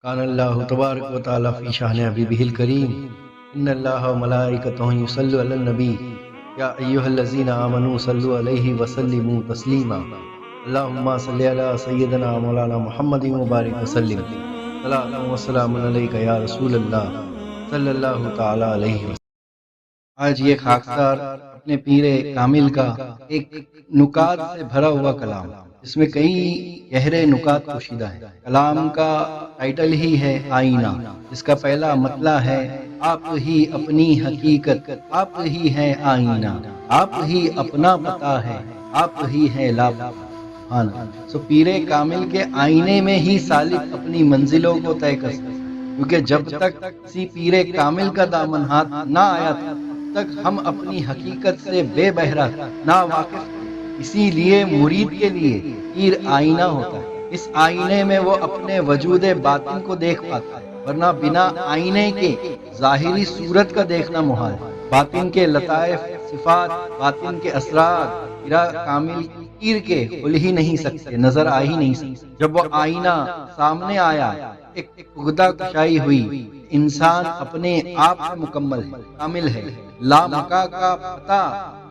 قال اللہ تبارک و تعالی فی شان حبیبہ الکریم ان اللہ و ملائکتہ یصلون علی النبی یا ایھا الذین آمنوا صلوا علیہ وسلموا تسلیما اللہم صلی علی سیدنا مولانا محمد مبارک وسلم صلاۃ و سلام علیک یا رسول اللہ صلی اللہ تعالی علیہ وسلم۔ آج یہ خاکسار اپنے پیر کامل کا ایک نکات سے بھرا ہوا کلام، اس میں کئی گہرے نکات پوشیدہ ہیں۔ کلام کا ٹائٹل ہی ہے آئینہ، اس کا پہلا مطلع ہے آپ ہی اپنی حقیقت، آپ ہی ہے آئینہ، آپ ہی اپنا پتہ ہے، آپ ہی ہے لاپتہ۔ سو پیر کامل کے آئینے میں ہی سالک اپنی منزلوں کو طے کر سکتے، کیونکہ جب تک کسی پیر کامل کا دامن ہاتھ نہ آیا تھا تک ہم اپنی حقیقت سے بے بہرا نہ واقف تھے۔ اسی لیے مرید کے لیے پیر آئینہ ہوتا ہے، اس آئینے میں وہ اپنے وجود باطن کو دیکھ پاتا ہے، ورنہ بنا آئینے کے ظاہری صورت کا دیکھنا محال ہے۔ باطن کے لطائف، صفات، باطن کے اسرار پیر کامل پیر کے کھل ہی نہیں سکتے، نظر آ ہی نہیں سکتے۔ جب وہ آئینہ سامنے آیا، ایک پردہ کشائی ہوئی، انسان اپنے آپ سے مکمل ہے، کامل ہے، لامکا کا پتہ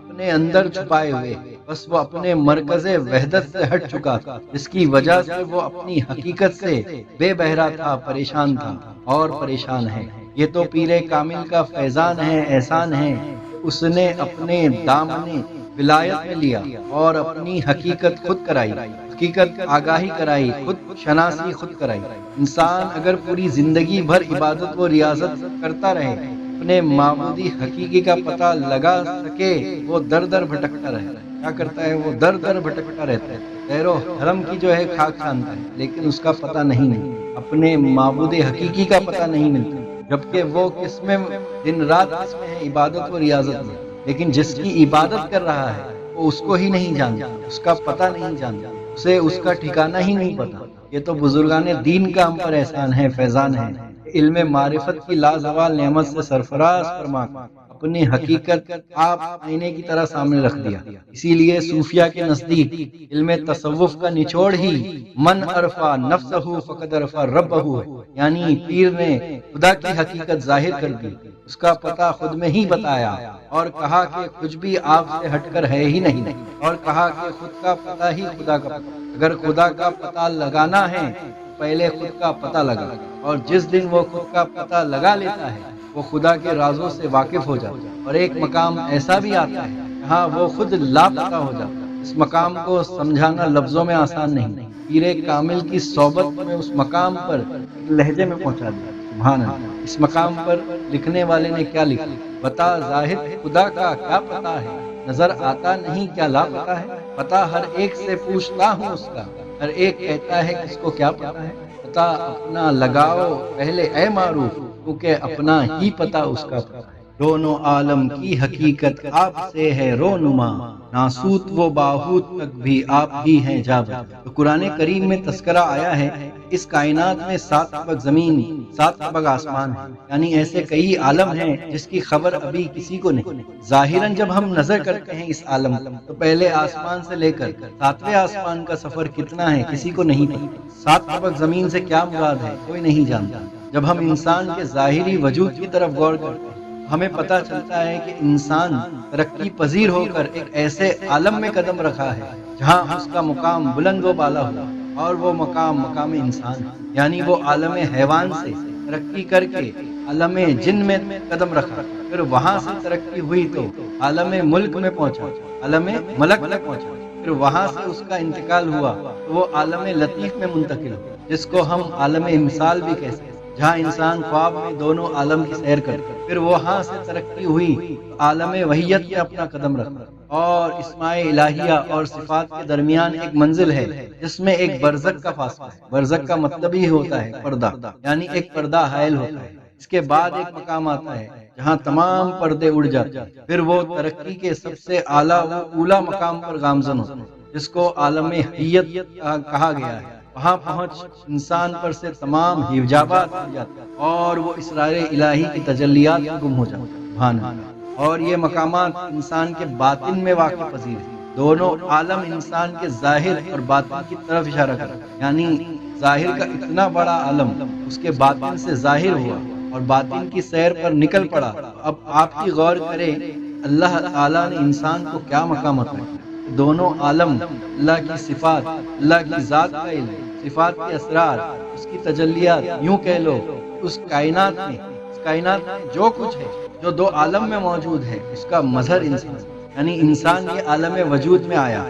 اپنے اندر چھپائے ہوئے، بس وہ اپنے مرکز وحدت سے ہٹ چکا تھا، جس کی وجہ سے وہ اپنی حقیقت سے بے بہرا تھا، پریشان تھا اور پریشان ہے۔ یہ تو پیر کامل کا فیضان ہے، احسان ہے، اس نے اپنے دامن ولایت میں لیا اور اپنی حقیقت خود کرائی، حقیقت آگاہی کرائی، خود شناسی خود کرائی۔ انسان اگر پوری زندگی بھر عبادت و ریاضت کرتا رہے، اپنے معبودی حقیقی کا پتہ لگا سکے، وہ در در بھٹکتا رہتا ہے۔ کیا کرتا ہے؟ وہ در در بھٹکتا رہتا ہے، خیر و حرم کی جو ہے خاک چھانتا ہے، لیکن اس کا پتہ نہیں ملتا، اپنے معبود حقیقی کا پتہ نہیں ملتا، جبکہ وہ کس میں دن رات کس میں ہے؟ عبادت و ریاضت میں۔ لیکن جس کی عبادت کر رہا ہے وہ اس کو ہی نہیں جانتا، اس کا پتہ نہیں جانتا، اسے اس کا ٹھکانہ ہی نہیں پتا۔ یہ تو بزرگان دین کا ہم پر احسان ہے، فیضان ہے۔ علم معرفت کی لازوال نعمت سے سرفراز فرما اپنی حقیقت آپ آئینے کی طرح سامنے رکھ دیا۔ اسی لیے صوفیہ کے نزدیک علم تصوف کا نچوڑ ہی من عرفا نفسہ فقد عرفا ربہ ہے، یعنی پیر نے خدا کی حقیقت ظاہر کر دی، اس کا پتہ خود میں ہی بتایا اور کہا کہ کچھ بھی آپ سے ہٹ کر ہے ہی نہیں، اور کہا کہ خود کا پتہ ہی خدا کا پتہ۔ اگر خدا کا پتہ لگانا ہے پہلے خود کا پتہ لگا، اور جس دن وہ خود کا پتہ لگا لیتا ہے وہ خدا کے رازوں سے واقف ہو جاتا ہے، اور ایک مقام ایسا بھی آتا ہے جہاں وہ خود لاپتہ ہو جاتا ہے۔ اس مقام کو سمجھانا لفظوں میں آسان نہیں، پیر کامل کی صحبت میں اس مقام پر لہجے میں پہنچا دیا۔ سبحان اللہ۔ اس مقام پر لکھنے والے نے کیا لکھا؟ بتا زاہد خدا کا کیا پتہ ہے، نظر آتا نہیں کیا لاپتہ ہے، پتہ ہر ایک سے پوچھتا ہوں اس کا، ہر ایک کہتا ہے کس کو کیا پتہ ہے، پتہ اپنا لگاؤ پہلے اے معروف، کیونکہ اپنا ہی پتہ اس کا پتہ ہے۔ دونوں عالم کی حقیقت آپ سے ہے رونما، ناسوت و باہوت تک بھی آپ ہی ہیں جابر۔ تو قرآن کریم میں تذکرہ آیا ہے اس کائنات میں 7 طبق زمین، 7 طبق آسمان ہے، یعنی ایسے کئی عالم ہیں جس کی خبر ابھی کسی کو نہیں۔ ظاہراً جب ہم نظر کرتے ہیں اس عالم تو پہلے آسمان سے لے کر 7ویں آسمان کا سفر کتنا ہے کسی کو نہیں پتا۔ 7 طبق زمین سے کیا مراد ہے کوئی نہیں جانتا۔ جب ہم انسان کے ظاہری وجود کی طرف غور کرتے ہیں ہمیں پتہ چلتا ہے کہ انسان ترقی پذیر ہو کر ایک ایسے عالم میں قدم رکھا ہے جہاں اس کا مقام بلند و بالا ہوا، اور وہ مقام انسان ہے، یعنی وہ عالم حیوان سے ترقی کر کے عالم جن میں قدم رکھا، پھر وہاں سے ترقی ہوئی تو عالم ملک میں پہنچا، عالم ملک میں پہنچا، پھر وہاں سے اس کا انتقال ہوا تو وہ عالم لطیف میں منتقل ہوا، جس کو ہم عالم مثال بھی کہہ سکتے ہیں، جہاں انسان خواب میں دونوں عالم کی سیر کرتا، پھر وہاں سے ترقی ہوئی عالم وحیت میں اپنا قدم رکھا، اور اسماء الہیہ اور صفات کے درمیان ایک منزل ہے جس میں ایک برزخ کا فاصلہ ہے۔ برزخ کا مطلب ہی ہوتا ہے پردہ، یعنی ایک پردہ حائل ہوتا ہے۔ اس کے بعد ایک مقام آتا ہے جہاں تمام پردے اڑ جاتے ہیں، پھر وہ ترقی کے سب سے اعلیٰ و اولا مقام پر گامزن ہوتا ہے جس کو عالم حیت کہا گیا ہے۔ وہاں پہنچ انسان پر سے تمام حجابات اٹھ جاتے ہیں اور وہ اسرار الہی کی تجلیات میں گم ہو جاتے ہیں۔ سبحان اللہ۔ اور یہ مقامات انسان کے باطن میں واقع پذیر ہیں۔ دونوں عالم انسان کے ظاہر اور باطن کی طرف اشارہ کرتے ہیں، یعنی ظاہر کا اتنا بڑا عالم اس کے باطن سے ظاہر ہوا اور باطن کی سیر پر نکل پڑا، اب آپ کی غور کریں اللہ تعالیٰ نے انسان کو کیا مقامات رکھا۔ دونوں عالم، اللہ کی صفات، اللہ کی ذات کا علم، صفات کے اسرار، اس کی تجلیات، یوں کہہ لو اس کائنات میں جو کچھ ہے، جو دو عالم میں موجود ہے، اس کا مظہر انسان، یعنی انسان یہ عالم وجود میں آیا۔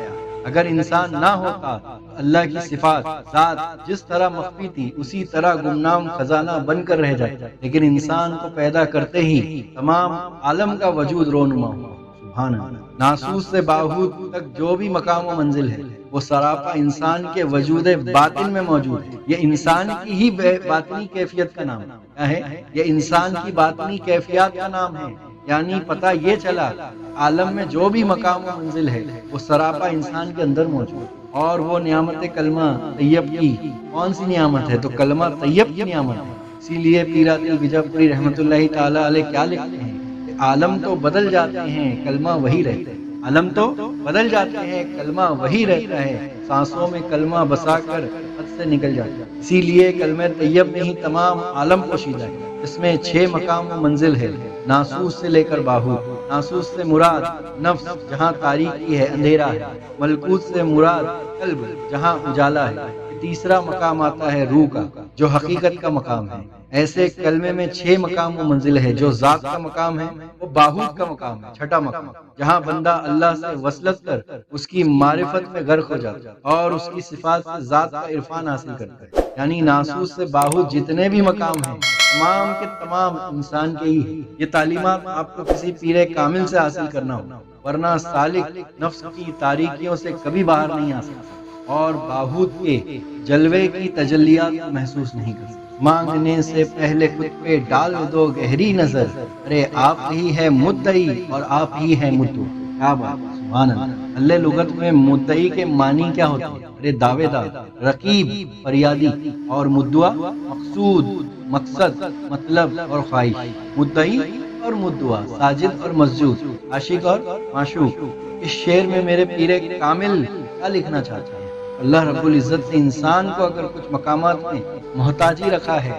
اگر انسان نہ ہوتا اللہ کی صفات، ذات جس طرح مخفی تھی اسی طرح گمنام خزانہ بن کر رہ جائے، لیکن انسان کو پیدا کرتے ہی تمام عالم کا وجود رونما ہوا۔ سبحان اللہ۔ ناسوس سے باہوت تک جو بھی مقام و منزل ہے وہ سراپا انسان کے وجود باطن میں موجود ہے۔ یہ انسان کی ہی باطنی کیفیت کا نام کیا ہے؟ یہ انسان کی باطنی کیفیات کا نام ہے۔ یعنی پتہ یہ چلا عالم میں جو بھی مقام و منزل ہے وہ سراپا انسان کے اندر موجود ہے۔ اور وہ نعمت کلمہ طیب کی کون سی نعمت ہے؟ تو کلمہ طیب کی نعمت ہے۔ اسی لیے پیرا دل بیجاپوری رحمۃ اللہ تعالی علیہ کیا لکھتے ہیں کہ عالم تو بدل جاتے ہیں کلمہ وہی رہتا ہے۔ عالم تو بدل جاتے ہیں کلمہ وہی رہتا ہے، سانسوں میں کلمہ بسا کر خود سے نکل جاتا ہے۔ اسی لیے کلمہ طیب میں ہی تمام عالم پوشیدہ ہے۔ اس میں 6 مقام و منزل ہے، ناسوس سے لے کر باہوت۔ ناسوس سے مراد نفس جہاں تاریکی ہے، اندھیرا ہے۔ ملکوت سے مراد قلب جہاں اجالا ہے۔ تیسرا مقام آتا ہے روح کا، جو حقیقت کا مقام ہے۔ ایسے کلمے میں 6 مقام و منزل ہے۔ جو ذات کا مقام ہے وہ باہوت کا مقام ہے، چھٹا مقام، جہاں بندہ اللہ سے وصلت کر اس کی معرفت میں غرق ہو جاتا ہے اور اس کی صفات سے ذات کا عرفان حاصل کرتا ہے۔ یعنی ناسوس سے باہوت جتنے بھی مقام ہیں تمام کے تمام انسان کے ہی ہیں۔ یہ تعلیمات آپ کو کسی پیر کامل سے حاصل کرنا ہوگا، ورنہ سالک نفس کی تاریکیوں سے کبھی باہر نہیں آ سکتا اور باہوت کے جلوے کی تجلیات کو محسوس نہیں کر سکتا۔ مانگنے سے پہلے خود پہ ڈال دو گہری نظر، ارے آپ ہی ہے مدعی اور آپ ہی ہے مدعو۔ کیا بات، سبحان اللہ۔ اللہ لغت میں مدعی کے معنی کیا ہوتے ہیں؟ ارے دعوے دار، رقیب، فریادی، اور مدعا مقصود، مقصد، مطلب اور خواہش۔ مدعی اور مدعا، ساجد اور مسجود، عاشق اور معشوق۔ اس شعر میں میرے پیر کامل کیا لکھنا چاہتے ہیں؟ اللہ رب العزت نے انسان کو اگر کچھ مقامات میں محتاجی رکھا ہے،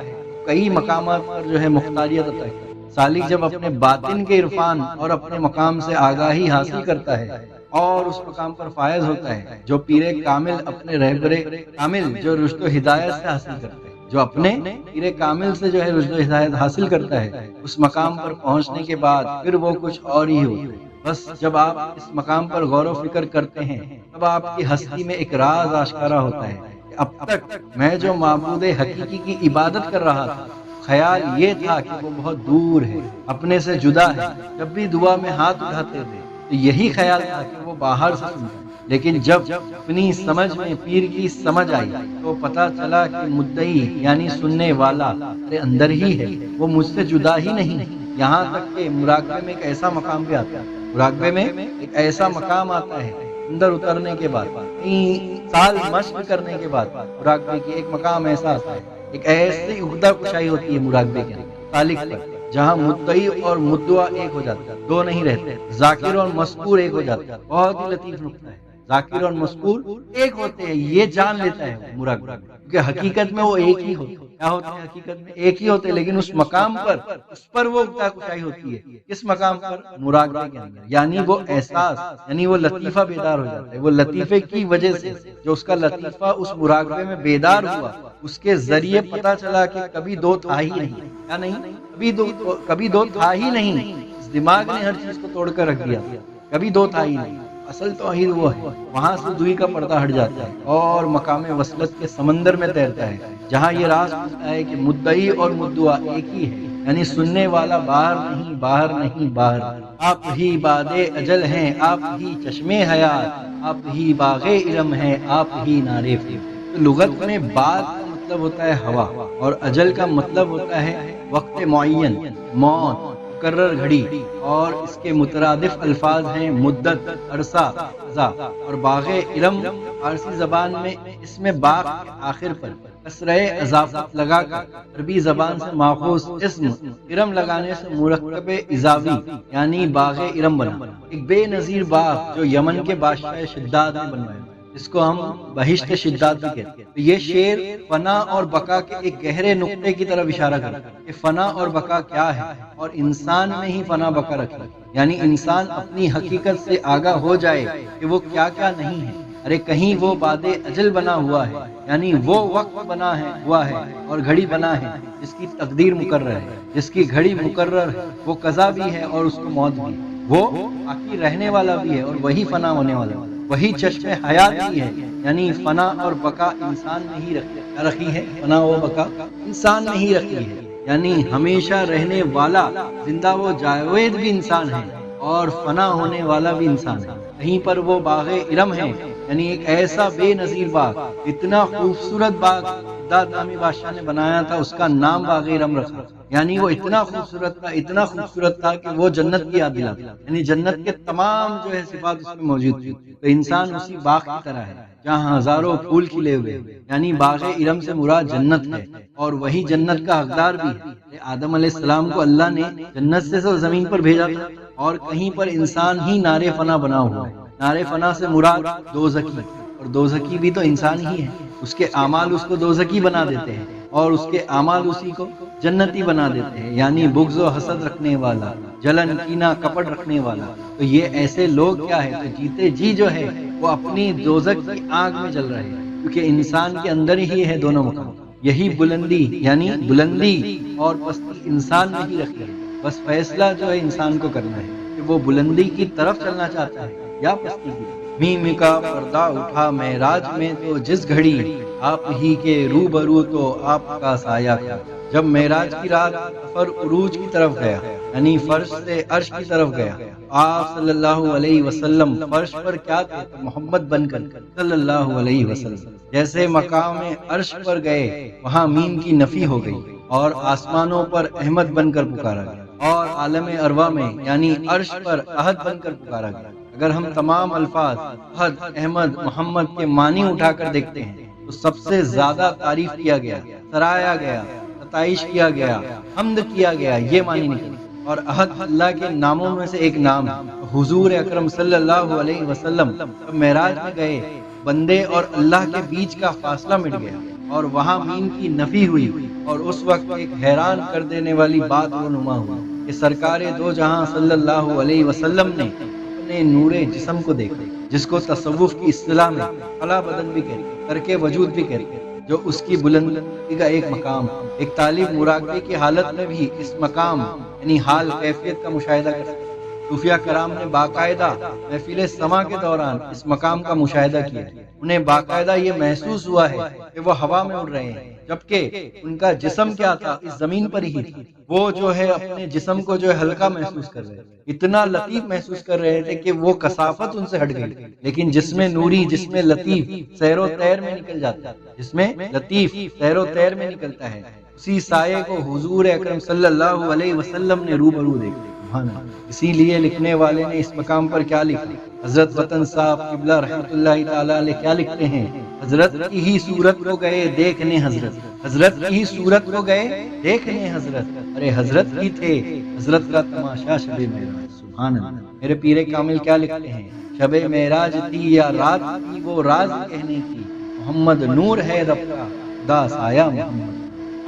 کئی مقامات پر جو ہے مختاریت عطا ہے۔ سالک جب اپنے باطن کے عرفان اور اپنے مقام سے آگاہی حاصل کرتا ہے اور اس مقام پر فائز ہوتا ہے، جو پیر کامل اپنے رہبر کامل جو رشد و ہدایت سے حاصل کرتا ہے، جو اپنے پیر کامل سے جو ہے رشد و ہدایت حاصل کرتا ہے، اس مقام پر پہنچنے کے بعد پھر وہ کچھ اور ہی ہوتا ہے۔ بس جب آپ اس مقام پر غور و فکر کرتے ہیں تب آپ کی ہستی میں ایک راز آشکارا ہوتا ہے کہ اب تک میں جو معبود حقیقی کی عبادت کر رہا تھا، خیال یہ تھا کہ وہ بہت دور ہے، اپنے سے جدا ہے۔ جب بھی دعا میں ہاتھ اٹھاتے تھے تو یہی خیال تھا کہ وہ باہر سے سنتا ہے، لیکن جب اپنی سمجھ میں پیر کی سمجھ آئی تو پتا چلا کہ مدعی یعنی سننے والا ارے اندر ہی ہے، وہ مجھ سے جدا ہی نہیں۔ یہاں تک کہ مراقبے میں ایک ایسا مقام بھی آتا ہے، مراقبے میں ایک ایسا مقام آتا ہے اندر اترنے کے بعد، 3 سال مشق کرنے کے بعد مراقبے کی ایک مقام ایسا آتا ہے، ایک ایسی عقدہ کشائی ہوتی ہے مراقبے کے سالک پر، جہاں مدعی اور مدعا ایک ہو جاتا ہے، دو نہیں رہتے، ذاکر اور مذکور ایک ہو جاتا ہے۔ بہت ہی لطیف نقطہ ہے، ذاکر اور مذکور ایک ہوتے ہیں، یہ جان لیتا ہے مراقبہ، کیونکہ حقیقت میں وہ ایک ہی ہوتے ہیں۔ کیا ہوتے ہیں؟ حقیقت میں ایک ہی ہوتے ہیں، لیکن اس مقام پر اس پر وہ عقدہ کشائی ہوتی ہے۔ کس مقام پر؟ مراقبے کے اندر، یعنی وہ احساس، یعنی وہ لطیفہ بیدار ہو جاتا ہے۔ وہ لطیفے کی وجہ سے جو اس کا لطیفہ اس مراقبے میں بیدار ہوا، اس کے ذریعے پتا چلا کہ کبھی دو تھا ہی نہیں۔ کیا نہیں؟ کبھی دو تھا ہی نہیں۔ اس دماغ نے ہر چیز کو توڑ کر رکھ دیا، کبھی دو تھا ہی نہیں۔ اصل توحید وہ ہے، وہاں سے دوئی کا پردہ ہٹ جاتا ہے اور مقام وصلت کے سمندر میں تیرتا ہے، جہاں یہ راز پوچھتا ہے کہ مدعی اور مدعا ایک ہی ہے، یعنی سننے والا باہر نہیں، باہر نہیں، باہر۔ آپ ہی باد اجل ہیں، آپ ہی چشمے حیات، آپ ہی باغ علم ہیں، آپ ہی نارے فکر۔ لغت میں باد کا مطلب ہوتا ہے ہوا اور اجل کا مطلب ہوتا ہے وقت معین، موت، مقرر گھڑی، اور اس کے مترادف الفاظ ہیں مدت، عرصہ، قضا، اور باغ علم فارسی زبان میں اس میں باغ کے آخر پر کسرہ اضافت لگا کر عربی زبان سے ماخوذ اسم ارم لگانے سے مرکب اضافی یعنی باغ ارم بنا، ایک بے نظیر باغ جو یمن کے بادشاہ شداد نے بنوایا۔ اس کو ہم بہشت شدات بھی کہتے ہیں۔ تو یہ شعر فنا اور بقا کے ایک گہرے نقطے کی طرف اشارہ کرتا ہے کہ فنا اور بقا کیا ہے، اور انسان میں ہی فنا بقا رکھی، یعنی انسان اپنی حقیقت سے آگاہ ہو جائے کہ وہ کیا کیا نہیں ہے۔ ارے کہیں وہ باد اجل بنا ہوا ہے، یعنی وہ وقت بنا ہے ہوا ہے اور گھڑی بنا ہے جس کی تقدیر مقرر ہے، جس کی گھڑی مقرر ہے، وہ قضا بھی ہے اور اس کو موت بھی، وہ باقی رہنے والا بھی ہے اور وہی فنا ہونے والا ہے، وہی چشم حیات بھی ہے۔ یعنی فنا اور بقا انسان میں ہی رکھی ہے، فنا و بقا انسان میں ہی رکھی ہے، یعنی ہمیشہ رہنے والا زندہ و جاوید بھی انسان ہے اور فنا ہونے والا بھی انسان ہے۔ کہیں پر وہ باغ ارم ہے، یعنی ایک ایسا بے نظیر باغ، اتنا خوبصورت باغ داد نامی بادشاہ نے بنایا تھا، اس کا نام باغ ارم رکھا، یعنی وہ اتنا خوبصورت تھا، اتنا خوبصورت تھا کہ وہ جنت کی یاد دلاتا، یعنی جنت کے تمام جو ہے صفات اس میں موجود تھی۔ تو انسان اسی باغ کی طرح ہے جہاں ہزاروں پھول کھلے ہوئے، یعنی باغ ارم سے مراد جنت ہے، اور وہی جنت کا حقدار بھی ہے۔ آدم علیہ السلام کو اللہ نے جنت سے زمین پر بھیجا تھا، اور کہیں پر انسان ہی نار فنا بنا ہوا ہے۔ نار فنا سے مراد دوزخی، اور دوزخی بھی تو انسان ہی ہے، اس کے اعمال اس کو دوزخی بنا دیتے ہیں اور اس کے اعمال اسی کو جنتی بنا دیتے ہیں، یعنی بغض و حسد رکھنے والا، جلن کینہ کپٹ رکھنے والا۔ تو یہ ایسے لوگ کیا ہے تو جیتے جی جو ہے وہ اپنی دوزخ کی آگ میں جل رہے ہیں، کیونکہ انسان کے اندر ہی ہے دونوں مقام۔ یہی بلندی، یعنی بلندی اور پستی انسان میں ہی رکھی ہے، بس فیصلہ جو ہے انسان کو کرنا ہے کہ وہ بلندی کی طرف چلنا چاہتا ہے یا پستی کی۔ میم کا پردہ اٹھا معراج میں تو جس گھڑی، آپ ہی کے روبرو تو آپ کا سایہ تھا۔ جب معراج کی رات سفر عروج کی طرف گیا، یعنی فرش سے عرش کی طرف گیا، آپ صلی اللہ علیہ وسلم فرش پر کیا تھے تو محمد بن کر صلی اللہ علیہ وسلم۔ جیسے مقام عرش پر گئے وہاں میم کی نفی ہو گئی اور آسمانوں پر احمد بن کر پکارا گیا، اور عالم ارواح میں یعنی عرش پر احد بن کر پکارا گیا۔ اگر ہم تمام الفاظ احد، احمد، محمد کے معنی اٹھا کر دیکھتے ہیں تو سب سے زیادہ تعریف کیا گیا، سرایا گیا، ستائش کیا گیا، حمد کیا گیا، یہ معنی نکلے۔ اور احد اللہ کے ناموں میں سے ایک نام ہے۔ حضور اکرم صلی اللہ علیہ وسلم جب معراج میں گئے، بندے اور اللہ کے بیچ کا فاصلہ مٹ گیا اور وہاں میم کی نفی ہوئی، اور اس وقت ایک حیران کر دینے والی بات رونما ہوئی کہ سرکار دو جہاں صلی اللہ علیہ وسلم نے اپنے نور جسم کو دیکھا، جس کو تصوف کی اصطلاح میں خلا بدن بھی کہتے ہیں، ترک وجود بھی کہتے ہیں، جو اس کی بلندی کا ایک مقام، ایک طالب مراقبے کی حالت میں بھی اس مقام یعنی حال کیفیت کا مشاہدہ کرتے ہیں۔ صوفیہ کرام نے باقاعدہ محفل سما کے دوران اس مقام کا مشاہدہ کیا، انہیں باقاعدہ یہ محسوس ہوا ہے کہ وہ ہوا میں اڑ رہے ہیں، جبکہ ان کا جسم کیا تھا اس زمین پر ہی تھا۔ وہ جو ہے اپنے جسم کو جو ہے ہلکا محسوس کر رہے تھے، اتنا لطیف محسوس کر رہے تھے کہ وہ کثافت ان سے ہٹ گئی، لیکن جس میں نوری، جس میں لطیف سیر و تیر میں نکل جاتا ہے، جس میں لطیف سیر و تیر میں نکلتا ہے، اسی سائے کو حضور اکرم صلی اللہ علیہ وسلم نے روبرو دیکھا۔ اسی لیے لکھنے والے نے اس مقام پر کیا لکھا؟ حضرت وطن صاحب قبلہ رحمۃ اللہ تعالی علیہ کیا لکھتے ہیں؟ حضرت کی ہی صورت کو گئے دیکھنے حضرت، حضرت کی ہی صورت کو گئے دیکھنے حضرت، ارے حضرت کی تھے حضرت کا تماشا شب معراج۔ سبحان اللہ۔ میرے پیر کامل کیا لکھتے ہیں؟ شب معراج تھی یا رات تھی وہ راز کہنے کی، محمد نور ہے رب کا خدا سایہ محمد،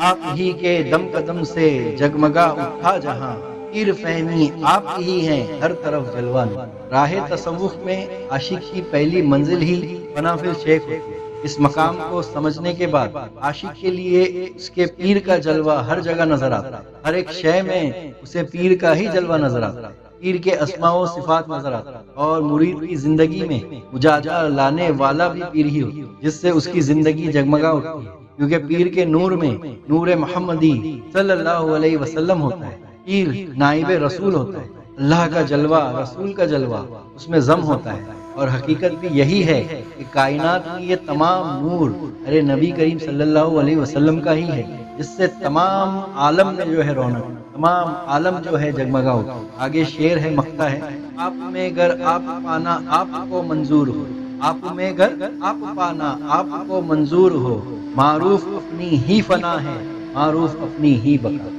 آپ ہی کے دم قدم سے جگمگا اٹھا جہاں، پیر فہمی آپ ہی ہیں ہر طرف جلوہ نور۔ راہ تصوف میں عاشق کی پہلی منزل ہی فنا فی الشیخ ہوتی ہے۔ اس مقام کو سمجھنے کے بعد عاشق کے لیے اس کے پیر کا جلوہ ہر جگہ نظر آتا ہے، ہر ایک شے میں اسے پیر کا ہی جلوہ نظر آتا ہے، پیر کے اسماء و صفات نظر آتا ہے، اور مرید کی زندگی میں مجاجہ لانے والا بھی پیر ہی ہوتا ہے، جس سے اس کی زندگی جگمگا اٹھتی ہے، کیونکہ پیر کے نور میں نور محمدی صلی اللہ علیہ وسلم ہوتا ہے۔ پیر نائب رسول ہوتا ہے، اللہ کا جلوہ، رسول کا جلوہ اس میں ضم ہوتا ہے، اور حقیقت بھی یہی ہے کہ کائنات میں یہ تمام نور ارے نبی کریم صلی اللہ علیہ وسلم کا ہی ہے، جس سے تمام عالم میں جو ہے رونق، تمام عالم جو ہے جگمگا ہوتا ہے۔ آگے شعر ہے، مقطع ہے، آپ میں گر آپ پانا آپ کو منظور ہو، آپ میں گر آپ پانا آپ کو منظور ہو، معروف اپنی ہی فنا ہے، معروف اپنی ہی بقا۔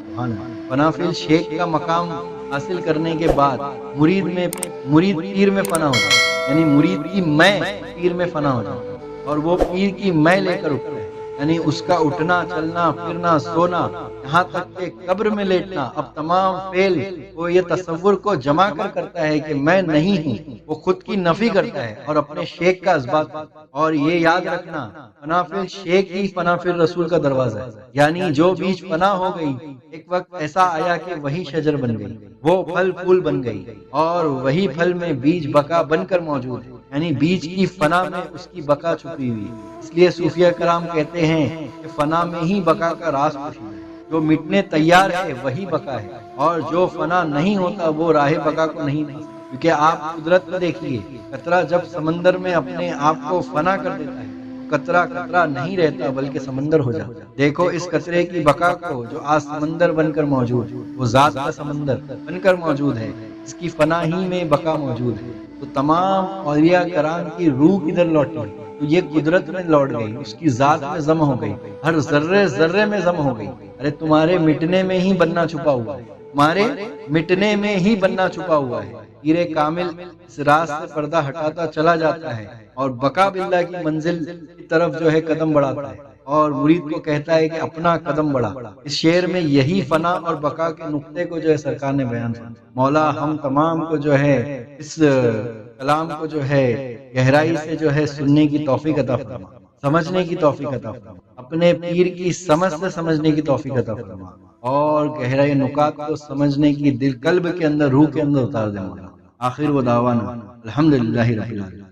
فنا فی الشیخ کا مقام حاصل کرنے کے بعد مرید پیر میں فنا ہوتا ہے، یعنی مرید کی میں پیر میں فنا ہو جاتا ہے اور وہ پیر کی میں لے کر اٹھتا ہے، یعنی اس کا اٹھنا چلنا پھرنا سونا یہاں تک کہ قبر میں لیٹنا، اب تمام فعل وہ یہ تصور کو جمع کر کرتا ہے کہ میں نہیں ہوں، وہ خود کی نفی کرتا ہے اور اپنے شیخ کا اثبات کرتا ہے۔ اور یہ یاد رکھنا فنا فی الشیخ ہی فنا فی الرسول کا دروازہ ہے، یعنی جو بیچ فنا ہو گئی ایک وقت ایسا آیا کہ وہی شجر بن گئی، وہ پھل پھول بن گئی اور وہی پھل میں بیج بقا بن کر موجود ہے، یعنی بیج کی فنا میں اس کی بقا چھپی ہوئی۔ اس لیے صوفیہ کرام کہتے ہیں کہ فنا میں ہی بقا کا راز پوشیدہ ہے، جو مٹنے تیار ہے وہی بقا ہے، اور جو فنا نہیں ہوتا وہ راہ بقا کو نہیں پا سکتا۔ کیونکہ آپ قدرت میں دیکھیے، قطرہ جب سمندر میں اپنے آپ کو فنا کر دیتا ہے، قطرہ قطرہ نہیں رہتا بلکہ سمندر ہو جاتا ہے۔ دیکھو اس قطرے کی بقا کو جو آج سمندر بن کر موجود ہے، وہ ذات کا سمندر بن کر موجود ہے، اس کی فنا ہی میں بقا موجود ہے۔ تو تمام اولیاء کرام کی روح کدھر لوٹی؟ تو یہ قدرت میں لوٹ گئی، اس کی ذات میں ضم ہو گئی، ہر ذرے ذرے میں ضم ہو گئی۔ ارے تمہارے مٹنے میں ہی بننا چھپا ہوا ہے، تمہارے مٹنے میں ہی بننا چھپا ہوا ہے۔ پیر کامل اس راز سے پردہ ہٹاتا چلا جاتا ہے اور بقا باللہ کی منزل کی طرف جو ہے قدم بڑھاتا ہے، اور مرید کو کہتا ہے کہ اپنا قدم بڑھا۔ اس شعر میں یہی فنا اور بقا کے نقطے کو جو ہے سرکار نے بیان کیا۔ مولا ہم تمام کو جو ہے اس کلام کو جو ہے گہرائی سے جو ہے سننے کی توفیق عطا فرما، سمجھنے کی توفیق عطا فرما، اپنے پیر کی سمجھ سے سمجھنے کی توفیق عطا فرما، اور گہرائی نکات کو سمجھنے کی دل قلب کے اندر روح کے اندر اتار دے مولا۔ آخر وہ دعوانا الحمدللہ رب العالمین۔